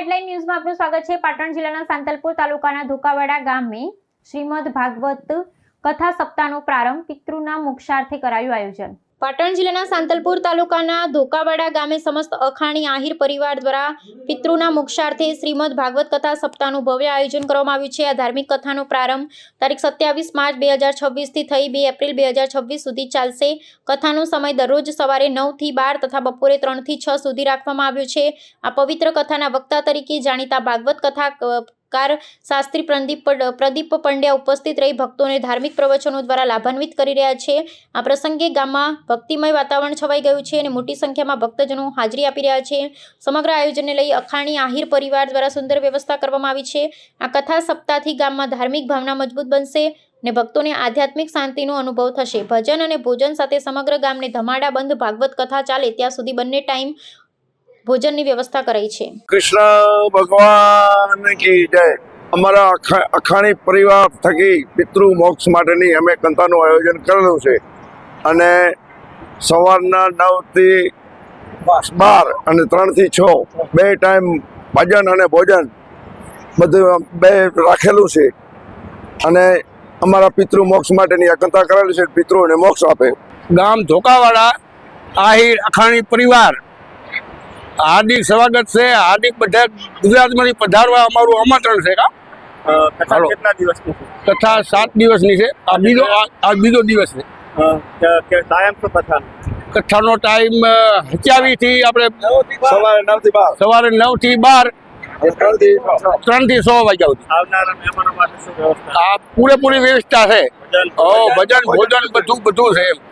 Headline news में आपનું સ્વાગત છે। પાટણ જિલ્લાના સાંતલપુર તાલુકાના ધોકાવાડા ગામે શ્રીમદ ભાગવત કથા સપ્તાહનો પ્રારંભ પિતૃના મોક્ષાર્થે કરાયું આયોજન। પાટણ જિલ્લાના સાંતલપુર તાલુકાના ધોકાવાડા ગામે સમસ્ત અખાણી આહિર પરિવાર દ્વારા પિતૃના મોક્ષાર્થે શ્રીમદ ભાગવત કથા સપ્તાહનું ભવ્ય આયોજન કરવામાં આવ્યું છે। આ ધાર્મિક કથાનો પ્રારંભ તારીખ 27 માર્ચ 2026 થી થઈ 2 એપ્રિલ 2026 સુધી ચાલશે। કથાનો સમય દરરોજ સવારે 9 થી 12 તથા બપોરે 3 થી 6 સુધી રાખવામાં આવ્યો છે। આ પવિત્ર કથાના વક્તા તરીકે જાણીતા ભાગવત કથાકાર શાસ્ત્રી પ્રદીપ પંડ્યા ઉપસ્થિત રહી ભક્તોને ધાર્મિક પ્રવચનો દ્વારા લાભાન્વિત કરી રહ્યા છે। આ પ્રસંગે ગામમાં ભક્તિમય વાતાવરણ છવાઈ ગયું છે અને મોટી સંખ્યામાં ભક્તજનો હાજરી આપી રહ્યા છે। સમગ્ર આયોજનને લઈ અખાણી આહિર પરિવાર દ્વારા સુંદર વ્યવસ્થા કરવામાં આવી છે। આ કથા સપ્તાહથી ગામમાં ધાર્મિક ભાવના મજબૂત બનશે ને ભક્તોને આધ્યાત્મિક શાંતિનો અનુભવ થશે। ભજન અને ભોજન સાથે સમગ્ર ગામને ધમાડાબંધ ભાગવત કથા ચાલે ત્યાં સુધી બંને ટાઈમ ભોજનની વ્યવસ્થા કરાઈ છે। કૃષ્ણ ભગવાન કી જય। અમારા અખાણી પરિવાર થકી પિતૃ મોક્ષ માટેની અમે કથાનું આયોજન કરેલું છે અને સવારના 9 થી 12 અને 3 થી 6 બે ટાઈમ ભજન અને ભોજન બધું બે રાખેલું છે અને અમારા પિતૃ મોક્ષ માટેની આ કથા કરેલી છે। પિતૃને મોક્ષ આપે। ગામ ધોકાવાડા આહિર અખાણી પરિવાર હાર્દિક સ્વાગત છે। હાર્દિક બધા ગુજરાતમાંથી પધારવા અમારું આમંત્રણ છે। કથા કેટલા દિવસની છે? કથા 7 દિવસની છે। આ બીજો દિવસ છે। ટાઈમ શું કથાનો? કથાનો ટાઈમ 27 થી આપણે સવારે 9 થી 12 સવારે 9 થી 12 3 થી 6 વાગ્યા સુધી। આવનારા મહેમાનો માટે શું વ્યવસ્થા? આ પૂરેપૂરી વ્યવસ્થા છે। ભજન ભોજન બધું છે।